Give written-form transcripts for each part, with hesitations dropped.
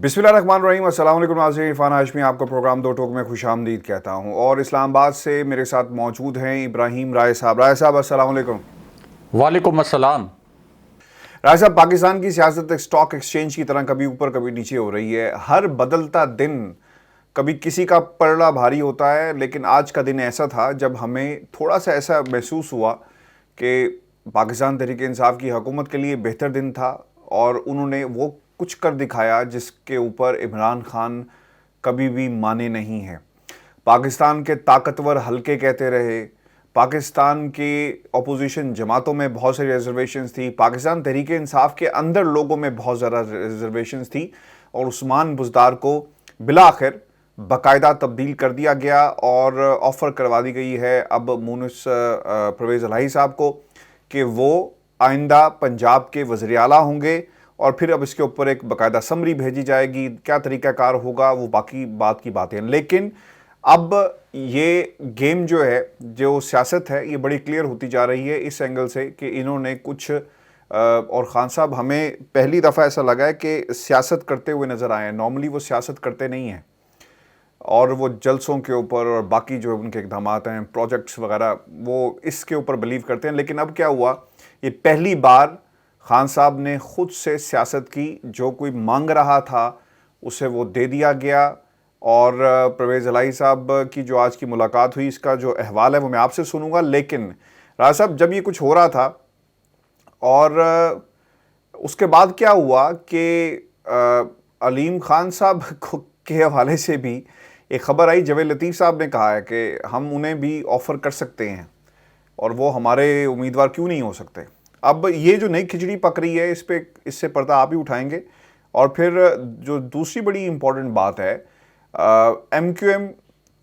बिस्मिल्लाहिर्रहमानिर्रहीम। अस्सलाम वालेकुम नाज़रीन, इरफान हाशमी आपका प्रोग्राम दो टोक में खुशामदीद कहता हूँ। और इस्लामाबाद से मेरे साथ मौजूद हैं इब्राहिम राय साहब। राय साहब अस्सलाम वालेकुम। वालेकुम अस्सलाम। राय साहब, पाकिस्तान की सियासत एक स्टॉक एक्सचेंज की तरह कभी ऊपर कभी नीचे हो रही है। हर बदलता दिन कभी किसी का पलड़ा भारी होता है, लेकिन आज का दिन ऐसा था जब हमें थोड़ा सा ऐसा महसूस हुआ कि पाकिस्तान तहरीक इंसाफ की हुकूमत के लिए बेहतर दिन था और उन्होंने वो कुछ कर दिखाया जिसके ऊपर इमरान खान कभी भी माने नहीं हैं। पाकिस्तान के ताकतवर हल्के कहते रहे, पाकिस्तान की अपोजिशन जमातों में बहुत सारी रिजर्वेशंस थी, पाकिस्तान तहरीक इंसाफ के अंदर लोगों में बहुत ज़्यादा रिजर्वेशंस थी और उस्मान बुज़दार को बिला आखिर बाकायदा तब्दील कर दिया गया और ऑफ़र करवा दी गई है अब मुनिस परवेज़ इलाही साहब को कि वो आइंदा पंजाब के वज़ीर आला होंगे और फिर अब इसके ऊपर एक बाकायदा समरी भेजी जाएगी। क्या तरीक़ाकार होगा वो बाकी बात की बातें हैं, लेकिन अब ये गेम जो है, जो सियासत है, ये बड़ी क्लियर होती जा रही है इस एंगल से कि इन्होंने कुछ और खान साहब हमें पहली दफ़ा ऐसा लगा है कि सियासत करते हुए नज़र आए हैं। नॉर्मली वो सियासत करते नहीं हैं और वो जलसों के ऊपर और बाकी जो उनके इक़दाम हैं, प्रोजेक्ट्स वगैरह, वो इसके ऊपर बिलीव करते हैं। लेकिन अब क्या हुआ, ये पहली बार खान साहब ने ख़ुद से सियासत की, जो कोई मांग रहा था उसे वो दे दिया गया। और परवेज़ इलाही साहब की जो आज की मुलाकात हुई, इसका जो अहवाल है वो मैं आपसे सुनूंगा। लेकिन राज साहब, जब ये कुछ हो रहा था और उसके बाद क्या हुआ कि अलीम खान साहब के हवाले से भी एक ख़बर आई, जवेद लतीफ़ साहब ने कहा है कि हम उन्हें भी ऑफ़र कर सकते हैं और वो हमारे उम्मीदवार क्यों नहीं हो सकते। अब ये जो नई खिचड़ी पक रही है, इससे पर्दा आप ही उठाएंगे। और फिर जो दूसरी बड़ी इंपॉर्टेंट बात है, MQM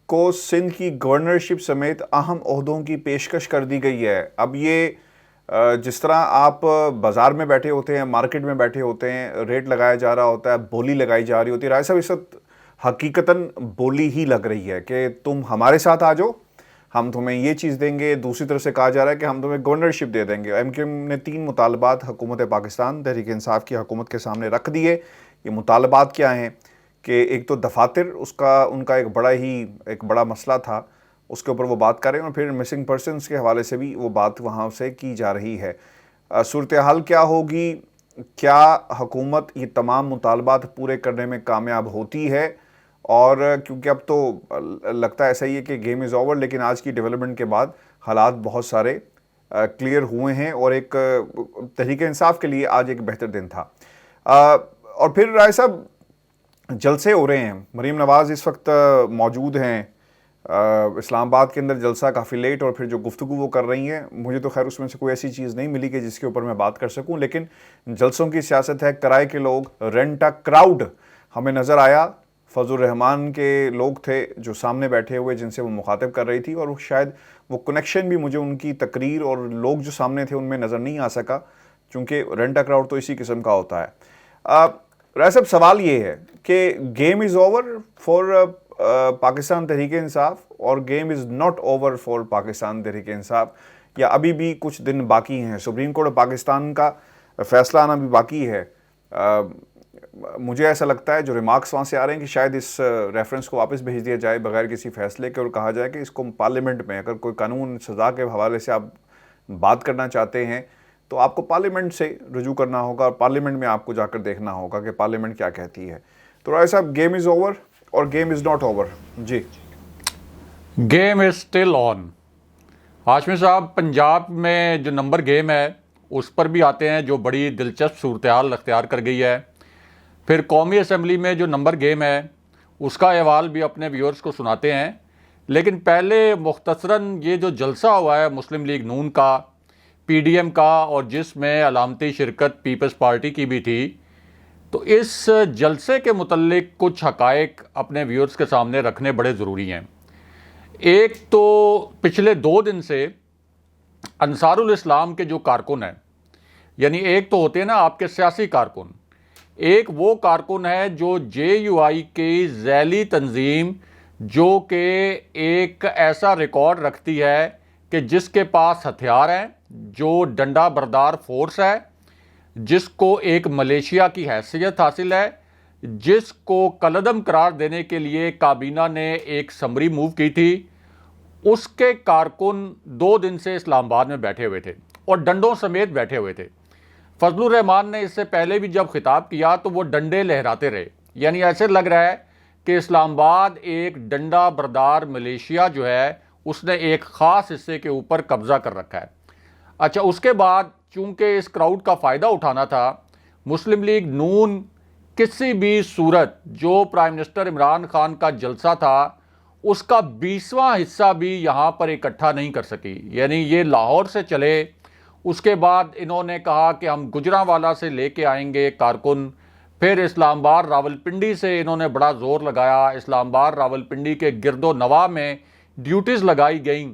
को सिंध की गवर्नरशिप समेत अहम ओहदों की पेशकश कर दी गई है। अब ये जिस तरह आप बाज़ार में बैठे होते हैं, मार्केट में बैठे होते हैं, रेट लगाया जा रहा होता है, बोली लगाई जा रही होती है। राय साहब, इस वक्त हकीकतन बोली ही लग रही है कि तुम हमारे साथ आ जाओ, हम तुम्हें ये चीज़ देंगे। दूसरी तरफ से कहा जा रहा है कि हम तुम्हें गवर्नरशिप दे देंगे। MQM ने 3 मुतालबात हुकूमत पाकिस्तान तहरीक इंसाफ की हुकूमत के सामने रख दिए। ये मुतालबात क्या हैं कि एक तो दफातर, उसका उनका एक बड़ा मसला था, उसके ऊपर वो बात कर रहे हैं। और फिर मिसिंग पर्सनस के हवाले से भी वो बात वहाँ से की जा रही है। सूरत हाल क्या होगी, क्या हुकूमत ये तमाम मुतालबात पूरे करने में कामयाब होती है? और क्योंकि अब तो लगता है ऐसा ही है कि गेम इज़ ओवर, लेकिन आज की डेवलपमेंट के बाद हालात बहुत सारे क्लियर हुए हैं और एक तहरीक इंसाफ के लिए आज एक बेहतर दिन था। और फिर राय साहब, जलसे हो रहे हैं। मरीम नवाज़ इस वक्त मौजूद हैं इस्लामाबाद के अंदर। जलसा काफ़ी लेट, और फिर जो गुफ्तगू वो कर रही हैं, मुझे तो खैर उसमें से कोई ऐसी चीज़ नहीं मिली कि जिसके ऊपर मैं बात कर सकूं। लेकिन जलसों की सियासत है, किराए के लोग, रेंट अ क्राउड हमें नज़र आया। फजल रहमान के लोग थे जो सामने बैठे हुए, जिनसे वो मुखातिब कर रही थी, और शायद वो कनेक्शन भी मुझे उनकी तकरीर और लोग जो सामने थे उनमें नज़र नहीं आ सका, चूँकि रेंट अ क्राउड तो इसी किस्म का होता है। राय साहब, सवाल ये है कि game is over for Pakistan Tehreek Insaf और game is not over for Pakistan Tehreek Insaf, या अभी भी कुछ दिन बाकी हैं? सुप्रीम कोर्ट पाकिस्तान का फैसला आना भी बाकी है। मुझे ऐसा लगता है, जो रिमार्क्स वहाँ से आ रहे हैं, कि शायद इस रेफरेंस को वापस भेज दिया जाए बगैर किसी फैसले के और कहा जाए कि इसको पार्लियामेंट में, अगर कोई कानून सज़ा के हवाले से आप बात करना चाहते हैं तो आपको पार्लियामेंट से रुजू करना होगा और पार्लियामेंट में आपको जाकर देखना होगा कि पार्लियामेंट क्या कहती है। तो राय साहब, गेम इज़ ओवर और गेम इज़ नॉट ओवर? जी, game is still on. Hashmi साहब, पंजाब में जो नंबर गेम है उस पर भी आते हैं, जो बड़ी दिलचस्प सूरत हाल अख्तियार कर गई है। फिर कौमी असम्बली में जो नंबर गेम है उसका अहवाल भी अपने व्यूअर्स को सुनाते हैं। लेकिन पहले मुख्तसरन ये जो जलसा हुआ है मुस्लिम लीग नून का, PDM का, और जिसमें अलामती शिरकत पीपल्स पार्टी की भी थी, तो इस जलसे के मुतल्लिक कुछ हकायक अपने व्यूअर्स के सामने रखने बड़े ज़रूरी हैं। एक तो पिछले 2 दिन से अंसारुल इस्लाम के जो कारकुन हैं, यानी एक तो होते हैं ना आपके सियासी कारकुन, एक वो कारकुन है जो JUI की ज़ैली तंजीम, जो कि एक ऐसा रिकॉर्ड रखती है कि जिसके पास हथियार हैं, जो डंडा बरदार फोर्स है, जिसको एक मलेशिया की हैसियत हासिल है, जिसको कलअदम करार देने के लिए काबीना ने एक समरी मूव की थी, उसके कारकुन 2 दिन से इस्लामाबाद में बैठे हुए थे और डंडों समेत बैठे हुए थे। फजलुर रहमान ने इससे पहले भी जब खिताब किया तो वो डंडे लहराते रहे, यानी ऐसे लग रहा है कि इस्लामाबाद एक डंडा बरदार मलेशिया जो है उसने एक ख़ास हिस्से के ऊपर कब्ज़ा कर रखा है। अच्छा, उसके बाद चूंकि इस क्राउड का फ़ायदा उठाना था, मुस्लिम लीग नून किसी भी सूरत जो प्राइम मिनिस्टर इमरान खान का जलसा था उसका 20वां हिस्सा भी यहाँ पर इकट्ठा नहीं कर सकी। यानी ये लाहौर से चले, उसके बाद इन्होंने कहा कि हम गुजरांवाला से लेके आएंगे कारकुन, फिर इस्लामाबाद रावलपिंडी से इन्होंने बड़ा ज़ोर लगाया। इस्लामाबाद रावलपिंडी के गिरदो नवा में ड्यूटीज़ लगाई गई,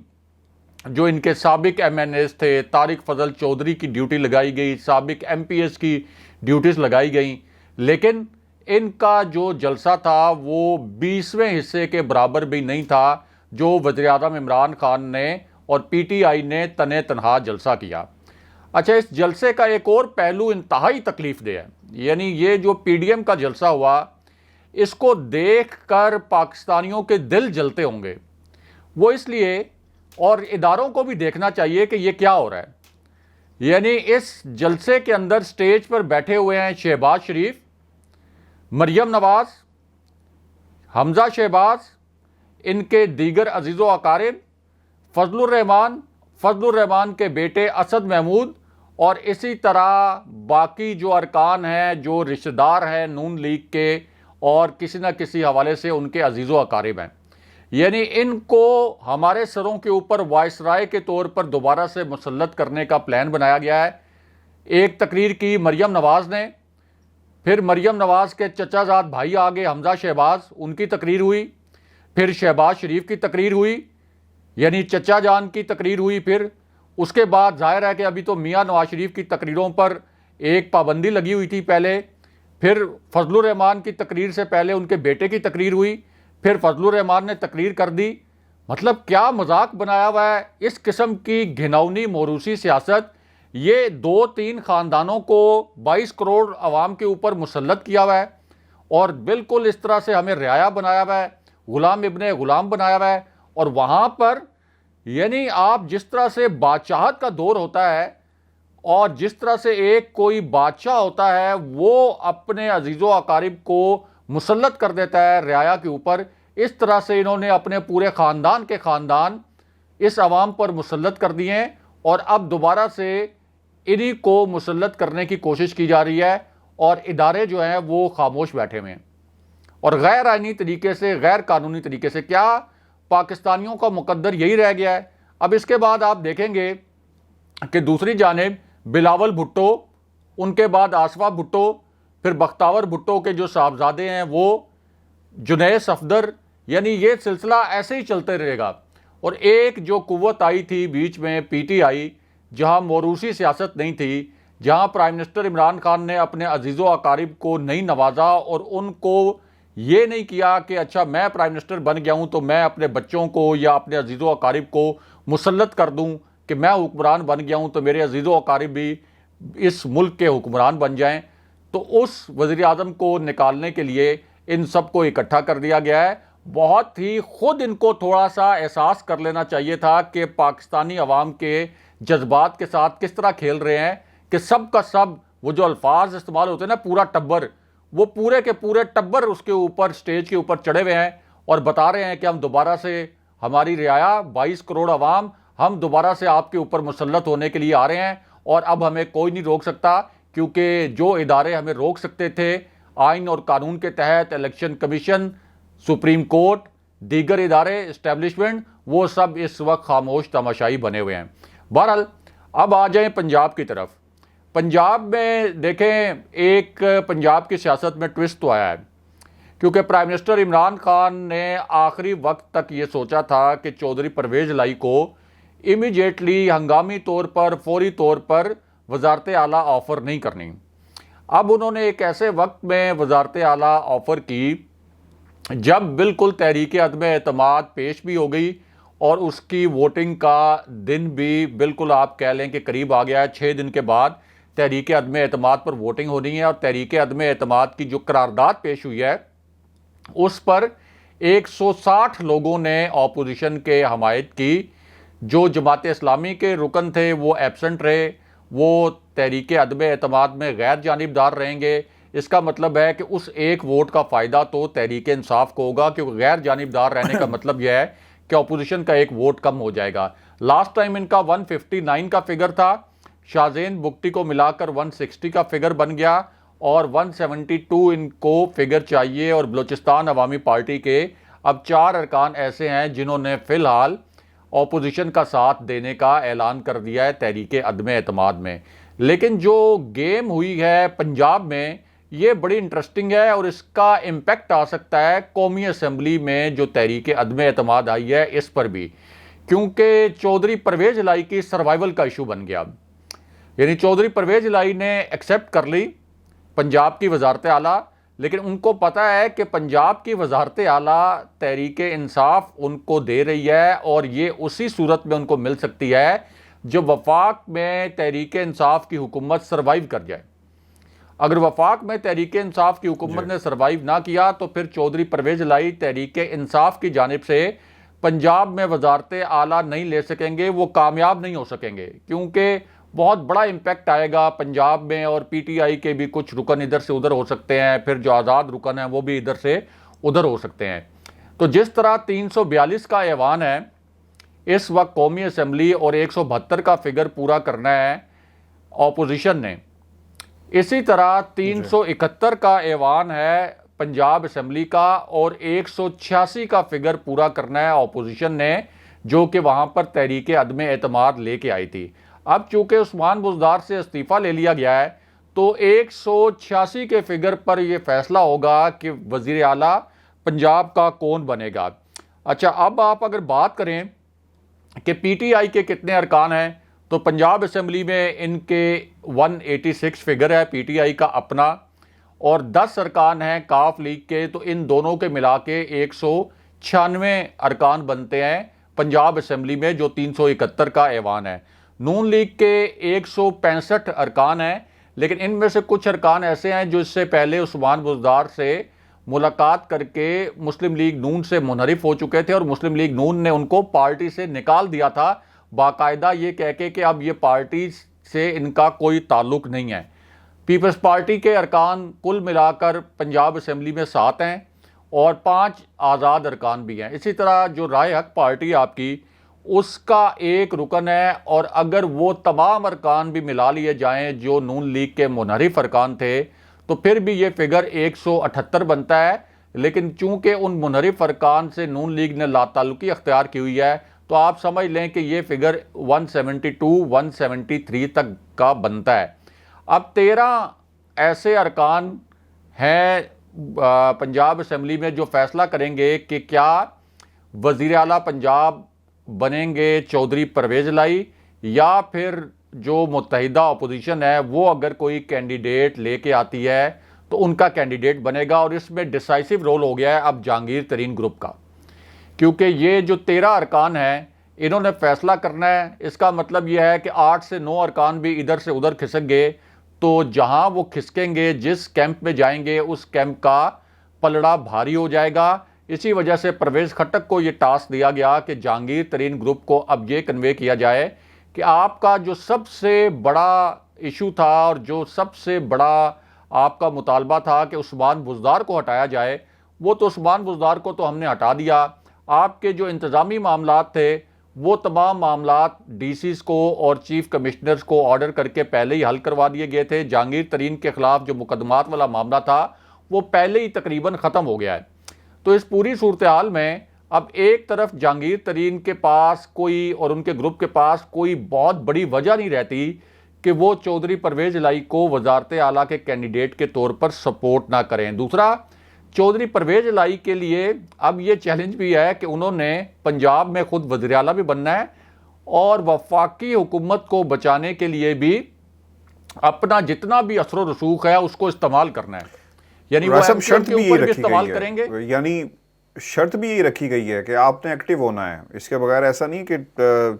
जो इनके साबिक MNAs थे, तारिक फजल चौधरी की ड्यूटी लगाई गई, साबिक MPS की ड्यूटीज़ लगाई गई, लेकिन इनका जो जलसा था वो 20वें हिस्से के बराबर भी नहीं था जो वज़ीर-ए-आज़म इमरान खान ने और PTI ने तने तनहा जलसा किया। अच्छा, इस जलसे का एक और पहलू इंतहाई तकलीफ दे है, यानी ये जो PDM का जलसा हुआ, इसको देख कर पाकिस्तानियों के दिल जलते होंगे। वो इसलिए, और इदारों को भी देखना चाहिए कि ये क्या हो रहा है। यानी इस जलसे के अंदर स्टेज पर बैठे हुए हैं शहबाज शरीफ, मरियम नवाज, हमजा शहबाज, इनके दीगर अजीज़ो अकारिब, फजलुर रहमान के बेटे असद महमूद, और इसी तरह बाकी जो अरकान हैं, जो रिश्तेदार हैं नून लीग के और किसी न किसी हवाले से उनके अजीज़ो अकारिब हैं। यानी इनको हमारे सरों के ऊपर वायसराय के तौर पर दोबारा से मुसल्लत करने का प्लान बनाया गया है। एक तकरीर की मरियम नवाज़ ने, फिर मरियम नवाज़ के चचाजाद भाई आ गए हमजा शहबाज, उनकी तकरीर हुई, फिर शहबाज शरीफ की तकरीर हुई, यानी चचा जान की तकरीर हुई, फिर उसके बाद जाहिर है कि अभी तो मियाँ नवाज शरीफ की तकरीरों पर एक पाबंदी लगी हुई थी पहले, फिर फजलुर रहमान की तकरीर से पहले उनके बेटे की तकरीर हुई, फिर फजलुर रहमान ने तकरीर कर दी। मतलब क्या मजाक बनाया हुआ है। इस किस्म की घिनौनी मोरूसी सियासत, ये 2-3 ख़ानदानों को 22 करोड़ अवाम के ऊपर मुसल्लत किया हुआ है और बिल्कुल इस तरह से हमें रियाया बनाया हुआ है, गुलाम इब्ने गुलाम बनाया हुआ है। और वहाँ पर यानी आप जिस तरह से बादशाहत का दौर होता है और जिस तरह से एक कोई बादशाह होता है वो अपने अजीज़ो अकारिब को मुसल्लत कर देता है रियाया के ऊपर, इस तरह से इन्होंने अपने पूरे ख़ानदान के ख़ानदान इस अवाम पर मुसल्लत कर दिए हैं और अब दोबारा से इन्हीं को मुसल्लत करने की कोशिश की जा रही है और इदारे जो हैं वो खामोश बैठे हुए हैं और गैर आईनी तरीके से, गैर कानूनी तरीके से। क्या पाकिस्तानियों का मुकद्दर यही रह गया है? अब इसके बाद आप देखेंगे कि दूसरी जानिब बिलावल भुट्टो, उनके बाद आसफा भुट्टो, फिर बख्तावर भुट्टो के जो साहबजादे हैं वो जुनैद सफदर, यानी ये सिलसिला ऐसे ही चलते रहेगा। और एक जो कुव्वत आई थी बीच में PTI, जहां मोरूसी सियासत नहीं थी, जहां प्राइम मिनिस्टर इमरान खान ने अपने अजीज़ो अकारिब को नहीं नवाजा और उनको ये नहीं किया कि अच्छा मैं प्राइम मिनिस्टर बन गया हूं तो मैं अपने बच्चों को या अपने अजीज़ो अकारिब को मुसल्लत कर दूं कि मैं हुक्मरान बन गया हूं तो मेरे अजीज़ो अकारिब भी इस मुल्क के हुक्मरान बन जाएं। तो उस वज़ीर-ए-आज़म को निकालने के लिए इन सब को इकट्ठा कर दिया गया है। बहुत ही खुद इनको थोड़ा सा एहसास कर लेना चाहिए था कि पाकिस्तानी अवाम के जज्बात के साथ किस तरह खेल रहे हैं कि सब का सब, वो जो अल्फाज इस्तेमाल होते हैं ना, पूरा टब्बर, वो पूरे के पूरे टब्बर उसके ऊपर स्टेज के ऊपर चढ़े हुए हैं और बता रहे हैं कि हम दोबारा से, हमारी रियाया 22 करोड़ अवाम, हम दोबारा से आपके ऊपर मुसल्लत होने के लिए आ रहे हैं और अब हमें कोई नहीं रोक सकता, क्योंकि जो इदारे हमें रोक सकते थे आइन और कानून के तहत, इलेक्शन कमीशन, सुप्रीम कोर्ट, दीगर इदारे, इस्टेब्लिशमेंट, वो सब इस वक्त खामोश तमाशाई बने हुए हैं। बहरहाल अब आ जाएं पंजाब की तरफ। पंजाब में देखें, एक पंजाब की सियासत में ट्विस्ट तो आया है, क्योंकि प्राइम मिनिस्टर इमरान खान ने आखिरी वक्त तक ये सोचा था कि चौधरी परवेज़ लाई को इमीडिएटली, हंगामी तौर पर, फौरी तौर पर वजारत आला ऑफ़र नहीं करनी। अब उन्होंने एक ऐसे वक्त में वजारत आला ऑफ़र की जब बिल्कुल तहरीक अदम एतमाद पेश भी हो गई और उसकी वोटिंग का दिन भी बिल्कुल आप कह लें कि करीब आ गया है। 6 दिन के बाद तहरीक अदम एतमाद पर वोटिंग होनी है और तहरीक अदम एतमाद की जो करारदाद पेश हुई है उस पर 160 लोगों ने ऑपोजिशन के हमायत की। जो जमात इस्लामी के रुकन थे वो एब्सेंट रहे, वो तहरीक अदम एतमाद में गैर जानिबदार रहेंगे। इसका मतलब है कि उस एक वोट का फ़ायदा तो तहरीक इंसाफ को होगा, क्योंकि गैर जानिबदार रहने का मतलब यह है कि अपोजिशन का एक वोट कम हो जाएगा। लास्ट टाइम इनका 159 का फिगर था, शाहजेन बुगटी को मिलाकर 160 का फिगर बन गया और 172 इनको फिगर चाहिए। और बलूचिस्तान अवामी पार्टी के अब 4 अरकान ऐसे हैं जिन्होंने फ़िलहाल ऑपोजिशन का साथ देने का ऐलान कर दिया है तहरीक अदम एतमाद में। लेकिन जो गेम हुई है पंजाब में ये बड़ी इंटरेस्टिंग है और इसका इम्पैक्ट आ सकता है कौमी असम्बली में जो तहरीक अदम एतमाद आई है इस पर भी, क्योंकि चौधरी परवेज़ इलाही की सर्वाइवल का इशू बन गया। यानी चौधरी परवेज़ इलाही ने एक्सेप्ट कर ली पंजाब की वजारत आला, लेकिन उनको पता है कि पंजाब की वजारत आला तहरीक इंसाफ उनको दे रही है और ये उसी सूरत में उनको मिल सकती है जब वफाक में तहरीक इंसाफ की हुकूमत सर्वाइव कर जाए। अगर वफाक में तहरीक इंसाफ की हुकूमत ने सर्वाइव ना किया तो फिर चौधरी परवेज़ इलाही तहरीक इंसाफ की जानिब से पंजाब में वजारत आला नहीं ले सकेंगे, वो कामयाब नहीं हो सकेंगे, क्योंकि बहुत बड़ा इम्पैक्ट आएगा पंजाब में। और पीटीआई के भी कुछ रुकन इधर से उधर हो सकते हैं, फिर जो आज़ाद रुकन हैं वो भी इधर से उधर हो सकते हैं। तो जिस तरह 342 का ऐवान है इस वक्त कौमी असम्बली और 172 का फिगर पूरा करना है ऑपोजिशन ने, इसी तरह 371 का ऐवान है पंजाब असम्बली का और 186 का फिगर पूरा करना है ऑपोजिशन ने, जो कि वहाँ पर तहरीक अदम एतमाद लेके आई थी। अब चूंकि उस्मान बुज़दार से इस्तीफ़ा ले लिया गया है तो 186 के फिगर पर यह फैसला होगा कि वज़ीर आला पंजाब का कौन बनेगा। अच्छा, अब आप अगर बात करें कि पीटीआई के कितने अरकान हैं तो पंजाब असम्बली में इनके 186 फिगर है पीटीआई का अपना, और 10 अरकान हैं काफ लीग के, तो इन दोनों के मिला के 196 अरकान बनते हैं पंजाब असम्बली में, जो 371 का ऐवान है। नून लीग के 165 अरकान हैं, लेकिन इनमें से कुछ अरकान ऐसे हैं जो इससे पहले उस्मान बुज़दार से मुलाकात करके मुस्लिम लीग नून से मुनहरिफ हो चुके थे और मुस्लिम लीग नून ने उनको पार्टी से निकाल दिया था, बाकायदा ये कह के कि अब ये पार्टी से इनका कोई ताल्लुक नहीं है। पीपल्स पार्टी के अरकान कुल मिलाकर पंजाब असम्बली में 7 हैं और 5 आज़ाद अरकान भी हैं। इसी तरह जो राय हक पार्टी आपकी उसका एक रुकन है, और अगर वो तमाम अरकान भी मिला लिए जाएं जो नून लीग के मुनहरिफ अरकान थे तो फिर भी ये फिगर 178 बनता है। लेकिन चूंकि उन मुनहरिफ अरकान से नून लीग ने लाताल्लुकी अख्तियार की हुई है तो आप समझ लें कि ये फिगर 172-173 तक का बनता है। अब 13 ऐसे अरकान हैं पंजाब असम्बली में जो फैसला करेंगे कि क्या वज़ीर आला पंजाब बनेंगे चौधरी परवेज़ इलाही, या फिर जो मुत्तहिदा अपोजिशन है वो अगर कोई कैंडिडेट लेके आती है तो उनका कैंडिडेट बनेगा। और इसमें डिसाइसिव रोल हो गया है अब जहांगीर तरीन ग्रुप का, क्योंकि ये जो 13 अरकान हैं इन्होंने फैसला करना है। इसका मतलब यह है कि 8 से 9 अरकान भी इधर से उधर खिसक गए तो जहां वो खिसकेंगे, जिस कैंप में जाएंगे उस कैंप का पलड़ा भारी हो जाएगा। इसी वजह से परवेज़ खट्टक को ये टास्क दिया गया कि जहांगीर तरीन ग्रुप को अब ये कन्वे किया जाए कि आपका जो सबसे बड़ा इशू था और जो सबसे बड़ा आपका मुतालबा था कि उस्मान बुज़दार को हटाया जाए, वो तो उस्मान बुज़दार को तो हमने हटा दिया। आपके जो इंतज़ामी मामलात थे वो तमाम मामलात डीसीज़ को और चीफ कमिश्नर्स को ऑर्डर करके पहले ही हल करवा दिए गए थे। जहांगीर तरीन के ख़िलाफ़ जो मुकदमात वाला मामला था वो पहले ही तकरीबन ख़त्म हो गया है। तो इस पूरी सूरत हाल में अब एक तरफ जहांगीर तरीन के पास कोई और उनके ग्रुप के पास कोई बहुत बड़ी वजह नहीं रहती कि वो चौधरी परवेज़ इलाही को वजारत आला के कैंडिडेट के तौर पर सपोर्ट ना करें। दूसरा, चौधरी परवेज़ इलाही के लिए अब ये चैलेंज भी है कि उन्होंने पंजाब में खुद वज़ीर आला भी बनना है और वफाकी हुकूमत को बचाने के लिए भी अपना जितना भी असर रसूख है उसको इस्तेमाल करना है। यानी वो शर्त भी यही रखी गई करेंगे, यानी शर्त भी यही रखी गई है कि आपने एक्टिव होना है, इसके बगैर ऐसा नहीं कि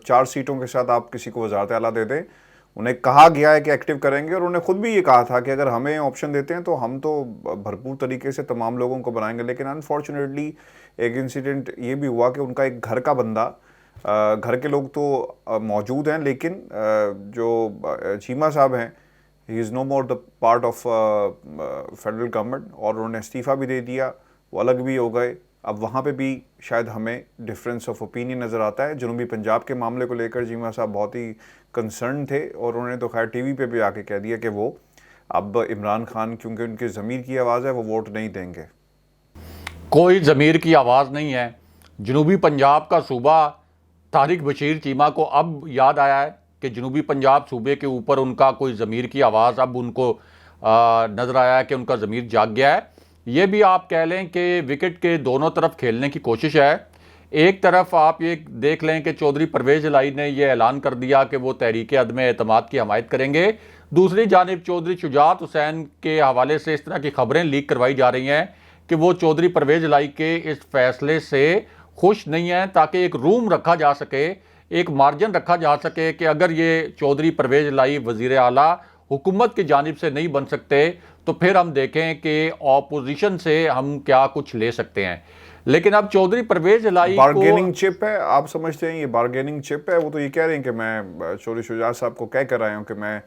4 सीटों के साथ आप किसी को वजारत आला दे दें। उन्हें कहा गया है कि एक्टिव करेंगे, और उन्होंने खुद भी ये कहा था कि अगर हमें ऑप्शन देते हैं तो हम तो भरपूर तरीके से तमाम लोगों को बनाएंगे। लेकिन अनफॉर्चुनेटली एक इंसिडेंट ये भी हुआ कि उनका एक घर का बंदा, घर के लोग तो मौजूद हैं, लेकिन जो चीमा साहब हैं, he is no more the part of federal government, और उन्होंने इस्तीफ़ा भी दे दिया, वो अलग भी हो गए। अब वहाँ पे भी शायद हमें डिफरेंस ऑफ ओपिनियन नज़र आता है। जनूबी पंजाब के मामले को लेकर चीमा साहब बहुत ही कंसर्न थे, और उन्होंने तो खैर टीवी पे भी आके कह दिया कि वो अब इमरान खान, क्योंकि उनके ज़मीर की आवाज़ है, वो वोट नहीं देंगे। कोई ज़मीर की आवाज़ नहीं है। जनूबी पंजाब का सूबा, तारिक बशीर चीमा को अब याद आया है कि जनूबी पंजाब सूबे के ऊपर उनका कोई ज़मीर की आवाज़, अब उनको नज़र आया है कि उनका ज़मीर जाग गया है। ये भी आप कह लें कि विकेट के दोनों तरफ खेलने की कोशिश है। एक तरफ आप ये देख लें कि चौधरी परवेज़ इलाही ने यह ऐलान कर दिया कि वो तहरीक अदम एतमाद की हमायत करेंगे। दूसरी जानिब चौधरी शुजात हुसैन के हवाले से इस तरह की खबरें लीक करवाई जा रही हैं कि वो चौधरी परवेज़ इलाही के इस फैसले से खुश नहीं हैं, ताकि एक रूम रखा जा सके, एक मार्जिन रखा जा सके कि अगर ये चौधरी परवेज़ इलाही वज़ीर आला हुकूमत की जानिब से नहीं बन सकते तो फिर हम देखें कि ऑपोजिशन से हम क्या कुछ ले सकते हैं। लेकिन अब चौधरी परवेज़ इलाही बारगेनिंग चिप है, आप समझते हैं ये बारगेनिंग चिप है? वो तो ये कह रहे हैं कि मैं चौधरी शुजात साहब को कह कर आया हूँ कि मैं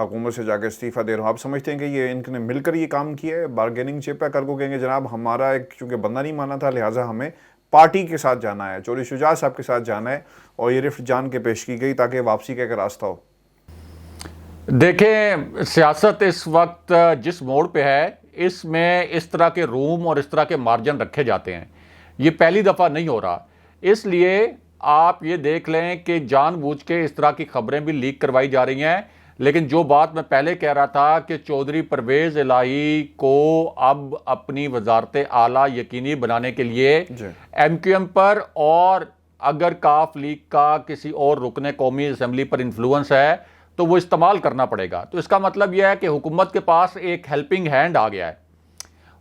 हुकूमत से जाकर इस्तीफ़ा दे रहा हूँ। आप समझते हैं कि ये इनने मिलकर ये काम किया है, बारगेनिंग चिप है? कर को कहेंगे जनाब हमारा एक चूँकि बंदा नहीं माना था, लिहाजा हमें पार्टी के साथ जाना है, चौधरी शुजात साहब के साथ जाना है, और ये रिफ्ट जान के पेश की गई ताकि वापसी का एक रास्ता हो। देखें, सियासत इस वक्त जिस मोड़ पे है, इसमें इस तरह के रूम और इस तरह के मार्जिन रखे जाते हैं। ये पहली दफ़ा नहीं हो रहा, इसलिए आप ये देख लें कि जानबूझ के इस तरह की खबरें भी लीक करवाई जा रही हैं। लेकिन जो बात मैं पहले कह रहा था कि चौधरी परवेज़ इलाही को अब अपनी वजारत आला यकीनी बनाने के लिए MQM पर, और अगर काफ लीग का किसी और रुकने कौमी असम्बली पर इन्फ्लुएंस है तो वो इस्तेमाल करना पड़ेगा। तो इसका मतलब यह है कि हुकूमत के पास एक हेल्पिंग हैंड आ गया है।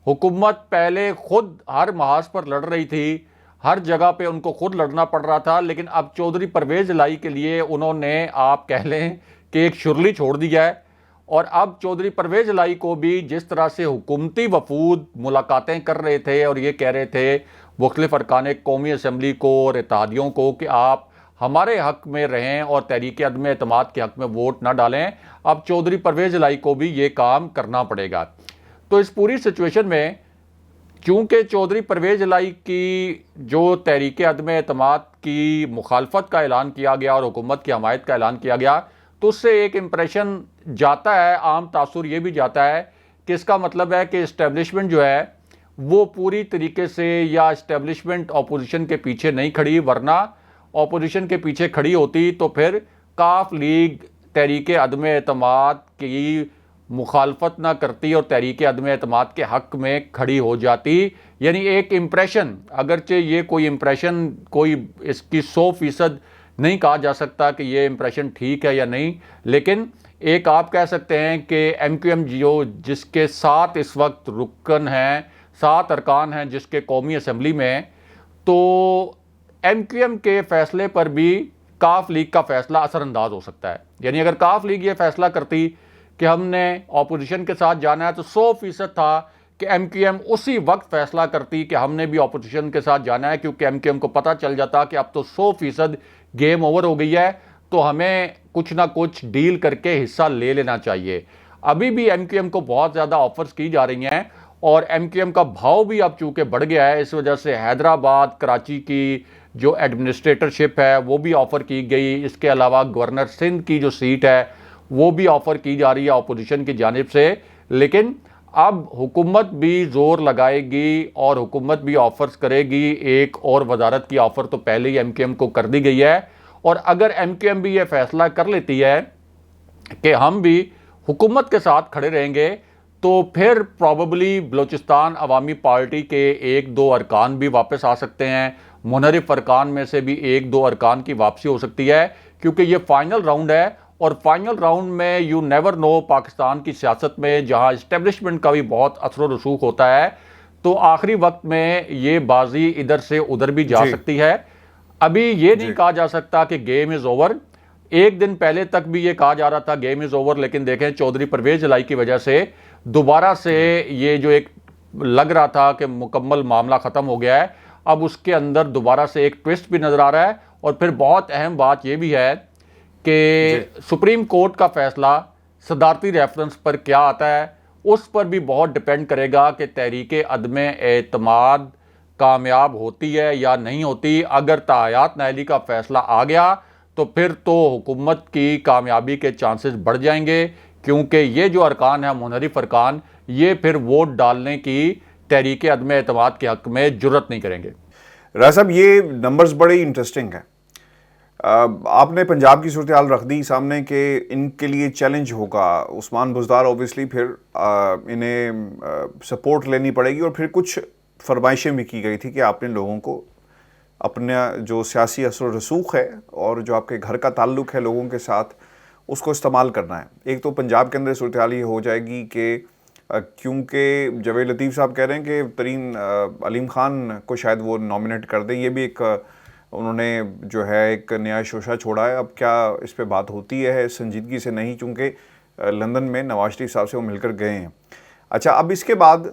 हुकूमत पहले खुद हर महाज पर लड़ रही थी, हर जगह पे उनको खुद लड़ना पड़ रहा था, लेकिन अब चौधरी परवेज़ इलाही के लिए उन्होंने, आप कह लें कि एक शुरली छोड़ दिया है। और अब चौधरी परवेज़ इलाही को भी जिस तरह से हुकूमती वफूद मुलाकातें कर रहे थे और ये कह रहे थे मुख्तलिफ अरकान कौमी असम्बली को और इत्तेहादियों को कि आप हमारे हक में रहें और तहरीक अदम एतमाद के हक में वोट ना डालें, अब चौधरी परवेज़ इलाही को भी ये काम करना पड़ेगा। तो इस पूरी सिचुएशन में चूँकि चौधरी परवेज़ इलाही की जो तहरीक अदम एतमाद की मुखालफत का ऐलान किया गया और हुकूमत की हमायत का ऐलान किया गया, तो उससे एक इम्प्रेशन जाता है, आम तासुर ये भी जाता है कि इसका मतलब है कि इस्टेब्लिशमेंट जो है वो पूरी तरीके से, या इस्टेब्लिशमेंट अपोजिशन के पीछे नहीं खड़ी, वरना अपोजिशन के पीछे खड़ी होती तो फिर काफ लीग तहरीक अदम एतमाद की मुखालफत ना करती और तहरीक अदम एतमाद के हक में खड़ी हो जाती। यानी एक इम्प्रेशन, अगरचे ये कोई इम्प्रेशन, कोई इसकी 100% नहीं कहा जा सकता कि ये इम्प्रेशन ठीक है या नहीं, लेकिन एक आप कह सकते हैं कि MQM जिसके 7 इस वक्त रुकन हैं, 7 अरकान हैं जिसके कौमी असम्बली में, तो MQM के फैसले पर भी काफ लीग का फैसला असरअंदाज हो सकता है। यानी अगर काफ लीग ये फैसला करती कि हमने अपोजिशन के साथ जाना है, तो 100% था कि MQM उसी वक्त फैसला करती कि हमने भी अपोजिशन के साथ जाना है, क्योंकि MQM को पता चल जाता कि अब तो 100% गेम ओवर हो गई है, तो हमें कुछ ना कुछ डील करके हिस्सा ले लेना चाहिए। अभी भी MQM को बहुत ज़्यादा ऑफर्स की जा रही हैं, और MQM का भाव भी अब चूँकि बढ़ गया है, इस वजह से हैदराबाद, कराची की जो एडमिनिस्ट्रेटरशिप है वो भी ऑफ़र की गई। इसके अलावा गवर्नर सिंध की जो सीट है वो भी ऑफ़र की जा रही है अपोजिशन की जानिब से। लेकिन अब हुकूमत भी ज़ोर लगाएगी और हुकूमत भी ऑफ़र्स करेगी। एक और वजारत की ऑफ़र तो पहले ही MQM को कर दी गई है, और अगर MQM भी ये फैसला कर लेती है कि हम भी हुकूमत के साथ खड़े रहेंगे, तो फिर प्रॉबली बलूचिस्तान अवामी पार्टी के 1-2 अरकान भी वापस आ सकते हैं। मुनहरिफ अरकान में से भी 1-2 अरकान की वापसी हो सकती है, क्योंकि ये फाइनल राउंड है, और फाइनल राउंड में यू नेवर नो पाकिस्तान की सियासत में, जहां इस्टेब्लिशमेंट का भी बहुत असर रसूख होता है, तो आखिरी वक्त में ये बाजी इधर से उधर भी जा सकती है। अभी ये नहीं कहा जा सकता कि गेम इज़ ओवर। एक दिन पहले तक भी ये कहा जा रहा था गेम इज़ ओवर, लेकिन देखें चौधरी परवेज इलाही की वजह से दोबारा से ये जो एक लग रहा था कि मुकम्मल मामला ख़त्म हो गया है, अब उसके अंदर दोबारा से एक ट्विस्ट भी नज़र आ रहा है। और फिर बहुत अहम बात यह भी है कि सुप्रीम कोर्ट का फैसला सदारती रेफरेंस पर क्या आता है, उस पर भी बहुत डिपेंड करेगा कि तहरीक अदम एतमाद कामयाब होती है या नहीं होती। अगर तायात नाअहली का फैसला आ गया तो फिर तो हुकूमत की कामयाबी के चांसेस बढ़ जाएंगे, क्योंकि ये जो अरकान है मुनहरिफ अरकान, ये फिर वोट डालने की तहरीक अदम एतमाद के हक में जुर्रत नहीं करेंगे। राजा साहब, ये नंबर्स बड़े इंटरेस्टिंग हैं। आपने पंजाब की सूरत हाल रख दी सामने कि इनके लिए चैलेंज होगा। उस्मान बुज़दार ऑब्वियसली फिर इन्हें सपोर्ट लेनी पड़ेगी, और फिर कुछ फरमाइशें भी की गई थी कि आपने लोगों को अपना जो सियासी असर रसूख है और जो आपके घर का ताल्लुक़ है लोगों के साथ, उसको इस्तेमाल करना है। एक तो पंजाब के अंदर सूरत हाल ये हो जाएगी कि क्योंकि जवेद लतीफ़ साहब कह रहे हैं कि तरीन अलीम ख़ान को शायद वो नॉमिनेट कर दें, ये भी एक उन्होंने जो है एक नया शोशा छोड़ा है। अब क्या इस पे बात होती है संजीदगी से? नहीं, चूँकि लंदन में नवाज शरीफ साहब से वो मिलकर गए हैं। अच्छा, अब इसके बाद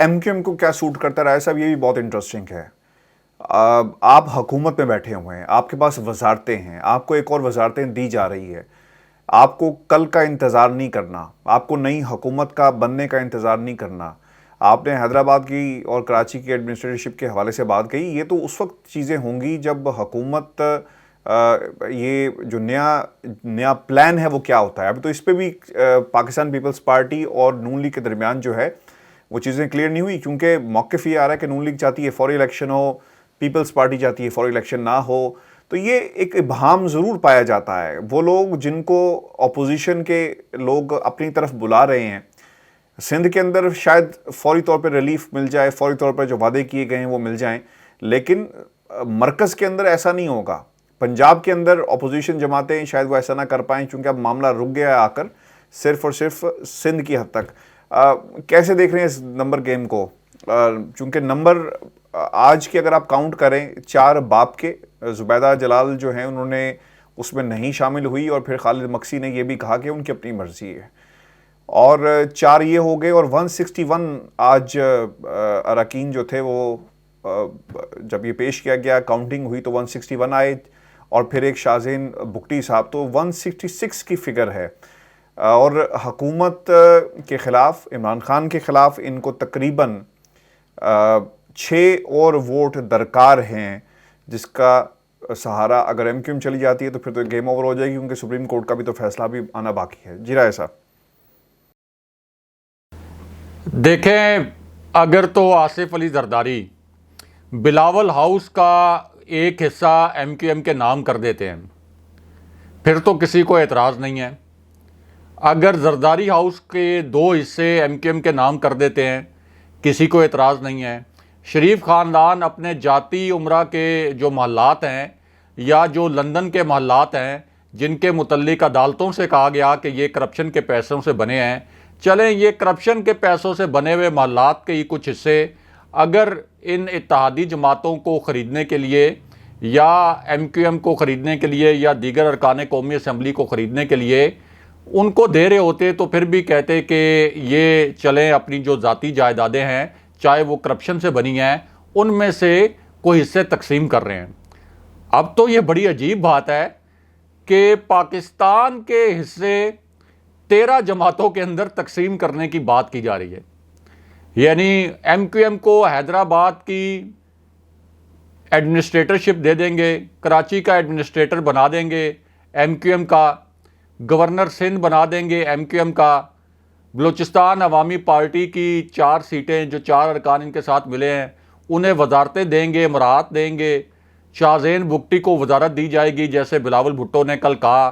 MQM को क्या सूट करता रहा है साहब, ये भी बहुत इंटरेस्टिंग है। आप हुकूमत में बैठे हुए हैं, आपके पास वजारतें हैं, आपको एक और वजारतें दी जा रही है, आपको कल का इंतज़ार नहीं करना, आपको नई हुकूमत का बनने का इंतज़ार नहीं करना। आपने हैदराबाद की और कराची की एडमिनिस्ट्रेटरशिप के हवाले से बात कही, ये तो उस वक्त चीज़ें होंगी जब हुकूमत ये जो नया प्लान है वो क्या होता है। अभी तो इस पर भी पाकिस्तान पीपल्स पार्टी और नून लीग के दरमियान जो है वो चीज़ें क्लियर नहीं हुई, क्योंकि मौक़िफ़ ये आ रहा है कि नून लीग चाहती है फौरी इलेक्शन हो, पीपल्स पार्टी चाहती है फौरी इलेक्शन ना हो। तो ये एक इब्हाम ज़रूर पाया जाता है। वो लोग जिनको अपोजिशन के लोग अपनी तरफ बुला रहे हैं, सिंध के अंदर शायद फौरी तौर पर रिलीफ मिल जाए, फौरी तौर पर जो वादे किए गए हैं वो मिल जाएं, लेकिन मरकज़ के अंदर ऐसा नहीं होगा। पंजाब के अंदर अपोजिशन जमातें शायद वो ऐसा ना कर पाएँ, क्योंकि अब मामला रुक गया है आकर सिर्फ़ और सिर्फ सिंध की हद तक। कैसे देख रहे हैं इस नंबर गेम को? चूँकि नंबर आज की अगर आप काउंट करें, 4 बाप के, जुबैदा जलाल जो हैं उन्होंने उसमें नहीं शामिल हुई, और फिर खालिद मक्सी ने यह भी कहा कि उनकी अपनी मर्जी है, और 4 ये हो गए, और 161 आज अरकान जो थे वो जब ये पेश किया गया, काउंटिंग हुई तो 161 आए, और फिर एक शाहज़ेन बुगटी साहब, तो 166 की फ़िगर है। और हुकूमत के ख़िलाफ़, इमरान ख़ान के ख़िलाफ़ इनको तकरीबन 6 और वोट दरकार हैं, जिसका सहारा अगर MQM चली जाती है तो फिर तो गेम ओवर हो जाएगी, क्योंकि सुप्रीम कोर्ट का भी तो फैसला भी आना बाकी है। जी राय साहब। देखें, अगर तो आसिफ अली जरदारी बिलावल हाउस का एक हिस्सा MQM के नाम कर देते हैं, फिर तो किसी को एतराज़ नहीं है। अगर जरदारी हाउस के 2 हिस्से MQM के नाम कर देते हैं, किसी को एतराज़ नहीं है। शरीफ ख़ानदान अपने जाती उम्रा के जो महल्लात हैं या जो लंदन के महल्लात हैं, जिनके मुतल्लिक अदालतों से कहा गया कि ये करप्शन के पैसों से बने हैं, चलें ये करप्शन के पैसों से बने हुए महल्लात के ही कुछ हिस्से अगर इन इत्तेहादी जमातों को ख़रीदने के लिए या MQM को ख़रीदने के लिए या दीगर अरकान कौमी असम्बली को ख़रीदने के लिए उनको दे रहे होते, तो फिर भी कहते कि ये चलें अपनी जो ज़ाती जायदादें हैं, चाहे वो करप्शन से बनी हैं, उनमें से कोई हिस्से तकसीम कर रहे हैं। अब तो ये बड़ी अजीब बात है कि पाकिस्तान के हिस्से 13 जमातों के अंदर तकसीम करने की बात की जा रही है। यानी MQM को हैदराबाद की एडमिनिस्ट्रेटरशिप दे देंगे, कराची का एडमिनिस्ट्रेटर बना देंगे MQM का, गवर्नर सिंध बना देंगे MQM का, बलूचिस्तान अवामी पार्टी की 4 सीटें जो 4 अरकान इनके साथ मिले हैं उन्हें वजारतें देंगे, मराहत देंगे, शाहज़ेन बुगटी को वजारत दी जाएगी जैसे बिलावल भुट्टो ने कल कहा।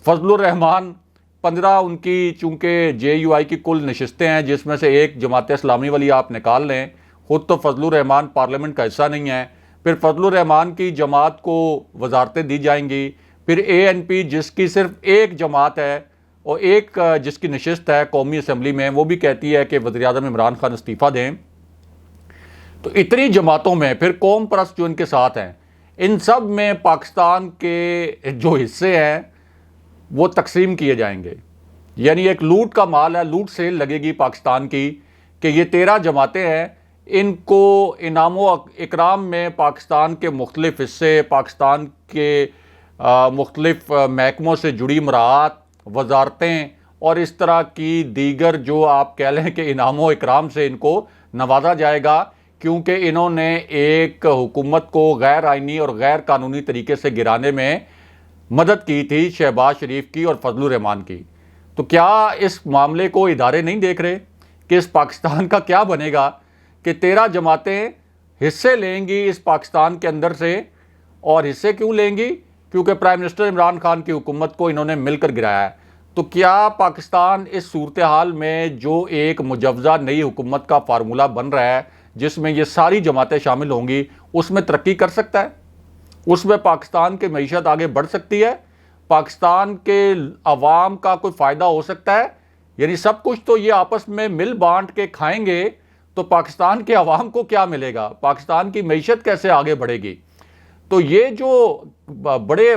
फजलुर रहमान 15 उनकी चूँकि JUI की कुल नशिस्तें हैं, जिसमें से एक जमात इस्लामी वाली आप निकाल लें, ख़ुद तो फजलुर रहमान पार्लियामेंट का हिस्सा नहीं है, फिर फजलुर रहमान की जमात को वजारतें दी जाएंगी। फिर ANP जिसकी सिर्फ एक जमात है और एक जिसकी नशिस्त है कौमी असम्बली में, वो भी कहती है कि वज़ीर-ए-आज़म इमरान खान इस्तीफ़ा दें। तो इतनी जमातों में फिर कौम परस्त जो इनके साथ हैं, इन सब में पाकिस्तान के जो हिस्से हैं वो तकसीम किए जाएंगे। यानी एक लूट का माल है, लूट सेल लगेगी पाकिस्तान की कि ये 13 जमातें हैं, इनको इनामो इकराम में पाकिस्तान के मुख्तलिफ हिस्से, पाकिस्तान के मुख्तलिफ महकमों से जुड़ी मराहत, वजारतें और इस तरह की दीगर जो आप कह लें कि इनामो इकराम से इनको नवाजा जाएगा, क्योंकि इन्होंने एक हुकूमत को गैर आइनी और गैर कानूनी तरीके से गिराने में मदद की थी, शहबाज शरीफ की और फजलुर रहमान की। तो क्या इस मामले को इदारे नहीं देख रहे कि इस पाकिस्तान का क्या बनेगा कि 13 जमातें हिस्से लेंगी इस पाकिस्तान के अंदर से? और हिस्से क्यों लेंगी? क्योंकि प्राइम मिनिस्टर इमरान खान की हुकूमत को इन्होंने मिलकर गिराया है। तो क्या पाकिस्तान इस सूरत हाल में जो एक मुजव्जा नई हुकूमत का फार्मूला बन रहा है जिसमें ये सारी जमातें शामिल होंगी, उसमें तरक्की कर सकता है? उसमें पाकिस्तान की मईशत आगे बढ़ सकती है? पाकिस्तान के अवाम का कोई फ़ायदा हो सकता है? यानी सब कुछ तो ये आपस में मिल बांट के खाएंगे, तो पाकिस्तान के अवाम को क्या मिलेगा? पाकिस्तान की मईशत कैसे आगे बढ़ेगी? तो ये जो बड़े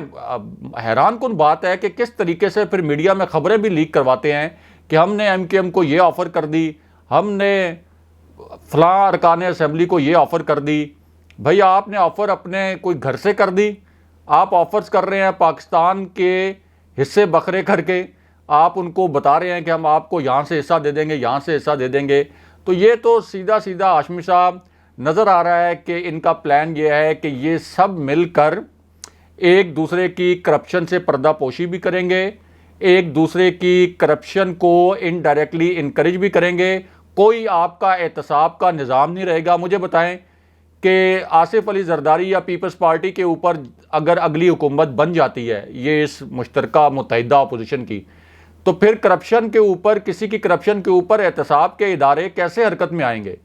हैरान कुन बात है कि किस तरीके से फिर मीडिया में खबरें भी लीक करवाते हैं कि हमने MKM को ये ऑफ़र कर दी, हमने फलां अरकान असेंबली को ये ऑफ़र कर दी। भाई आपने ऑफ़र अपने कोई घर से कर दी? आप ऑफ़र्स कर रहे हैं पाकिस्तान के हिस्से बखरे करके, आप उनको बता रहे हैं कि हम आपको यहाँ से हिस्सा दे देंगे, यहाँ से हिस्सा दे देंगे। तो ये तो सीधा सीधा हाशमी साहब नज़र आ रहा है कि इनका प्लान ये है कि ये सब मिलकर एक दूसरे की करप्शन से पर्दापोशी भी करेंगे, एक दूसरे की करप्शन को इनडायरेक्टली इनकरेज भी करेंगे। कोई आपका एहतसाब का निज़ाम नहीं रहेगा। मुझे बताएं कि आसिफ अली जरदारी या पीपल्स पार्टी के ऊपर अगर अगली हुकूमत बन जाती है ये इस मुश्तरका मुत्तहिदा अपोजिशन की, तो फिर करप्शन के ऊपर, किसी की करप्शन के ऊपर एहतसाब के इदारे कैसे हरकत में आएंगे?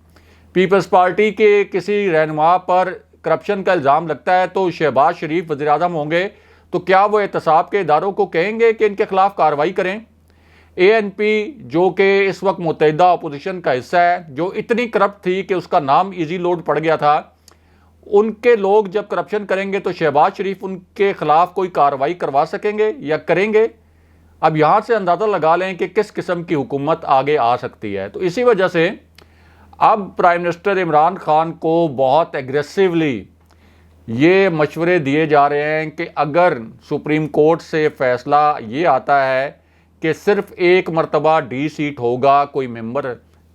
पीपल्स पार्टी के किसी रहनुमा पर करप्शन का इल्ज़ाम लगता है तो शहबाज शरीफ वज़ीर आज़म होंगे, तो क्या वो एहतसाब के इदारों को कहेंगे कि इनके खिलाफ कार्रवाई करें? ANP जो कि इस वक्त मुत्तहिदा अपोजिशन का हिस्सा है, जो इतनी करप्ट थी कि उसका नाम इजी लोड पड़ गया था, उनके लोग जब करप्शन करेंगे तो शहबाज शरीफ उनके खिलाफ कोई कार्रवाई करवा सकेंगे या करेंगे? अब यहाँ से अंदाज़ा लगा लें कि किस किस्म की हुकूमत आगे आ सकती है। तो इसी वजह से अब प्राइम मिनिस्टर इमरान खान को बहुत एग्रेसिवली ये मशवरे दिए जा रहे हैं कि अगर सुप्रीम कोर्ट से फैसला ये आता है कि सिर्फ एक मरतबा D सीट होगा कोई मेंबर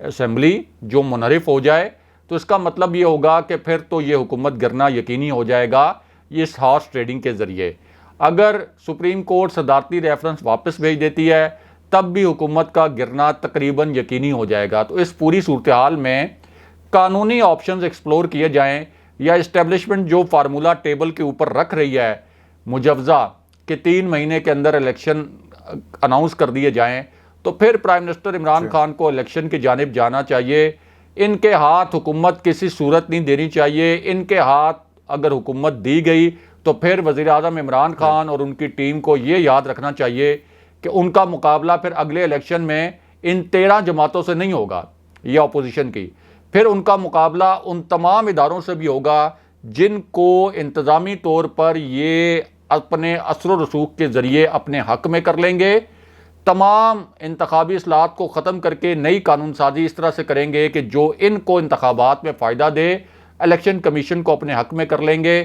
असेंबली जो मुनहरिफ हो जाए, तो इसका मतलब ये होगा कि फिर तो ये हुकूमत गिरना यकीनी हो जाएगा इस हॉर्स ट्रेडिंग के ज़रिए। अगर सुप्रीम कोर्ट सदारती रेफरेंस वापस भेज देती है तब भी हुकूमत का गिरना तकरीबन यकीनी हो जाएगा। तो इस पूरी सूरत हाल में कानूनी ऑप्शंस एक्सप्लोर किए जाएं या इस्टेब्लिशमेंट जो फार्मूला टेबल के ऊपर रख रही है मुजवजा कि 3 महीने के अंदर इलेक्शन अनाउंस कर दिए जाएं, तो फिर प्राइम मिनिस्टर इमरान खान को इलेक्शन की जानिब जाना चाहिए। इनके हाथ हुकूमत किसी सूरत नहीं देनी चाहिए। इनके हाथ अगर हुकूमत दी गई तो फिर वज़ीर आज़म इमरान खान और उनकी टीम को ये याद रखना चाहिए कि उनका मुकाबला फिर अगले इलेक्शन में इन 13 जमातों से नहीं होगा, ये अपोजिशन की, फिर उनका मुकाबला उन तमाम इदारों से भी होगा जिनको इंतज़ामी तौर पर ये अपने असर रसूख के ज़रिए अपने हक में कर लेंगे। तमाम इंतखाबी इस्लाहात को ख़त्म करके नई कानून साजी इस तरह से करेंगे कि जो इनको इंतखाबात में फ़ायदा दे। इलेक्शन कमीशन को अपने हक में कर लेंगे।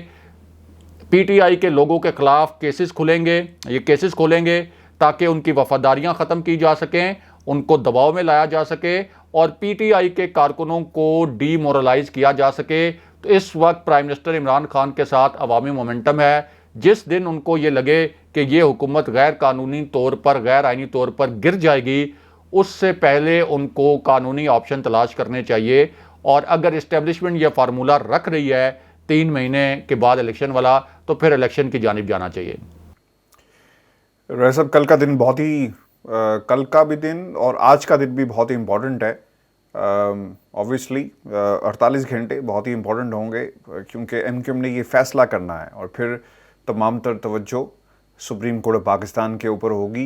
PTI के लोगों के ख़िलाफ़ केसेस खुलेंगे, ये केसेस खोलेंगे ताकि उनकी वफादारियाँ ख़त्म की जा सकें, उनको दबाव में लाया जा सके और PTI के कारकुनों को डीमोरलाइज किया जा सके। तो इस वक्त प्राइम मिनिस्टर इमरान खान के साथ अवामी मोमेंटम है। जिस दिन उनको ये लगे कि ये हुकूमत गैर कानूनी तौर पर, गैर आइनी तौर पर गिर जाएगी, उससे पहले उनको कानूनी ऑप्शन तलाश करने चाहिए। और अगर इस्टेब्लिशमेंट यह फार्मूला रख रही है 3 महीने के बाद इलेक्शन वाला, तो फिर इलेक्शन की जानिब जाना चाहिए। साहब, कल का दिन बहुत ही कल का भी दिन और आज का दिन भी बहुत ही इम्पोर्टेंट है। ऑब्वियसली 48 घंटे बहुत ही इम्पोर्टेंट होंगे क्योंकि MKM ने ये फैसला करना है और फिर तमाम तर तवज्जो सुप्रीम कोर्ट पाकिस्तान के ऊपर होगी।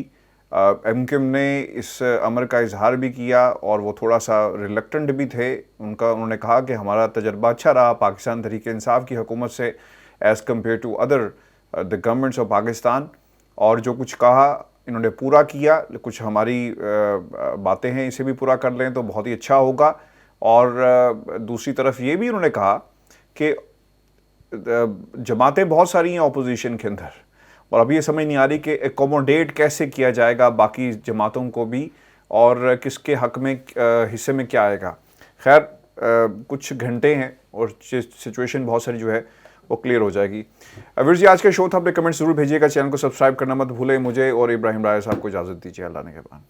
MKM ने इस अमर का इजहार भी किया और वो थोड़ा सा रिलक्टेंट भी थे। उन्होंने कहा कि हमारा तजर्बा अच्छा रहा पाकिस्तान तहरीक इंसाफ की हुकूमत से, as compare to other the governments of Pakistan. और जो कुछ कहा इन्होंने पूरा किया, कुछ हमारी बातें हैं इसे भी पूरा कर लें तो बहुत ही अच्छा होगा। और दूसरी तरफ ये भी उन्होंने कहा कि जमातें बहुत सारी हैं ऑपोजिशन के अंदर, और अभी ये समझ नहीं आ रही कि एकोमोडेट कैसे किया जाएगा बाकी जमातों को भी, और किसके हक में हिस्से में क्या आएगा। खैर कुछ घंटे हैं और सिचुएशन बहुत सारी जो है वो क्लियर हो जाएगी। अवीर जी, आज के शो था, अपने कमेंट जरूर भेजिएगा, चैनल को सब्सक्राइब करना मत भूलें। मुझे और इब्राहिम राय साहब को इजाज़त दीजिए, अल्लाह ने के बाद।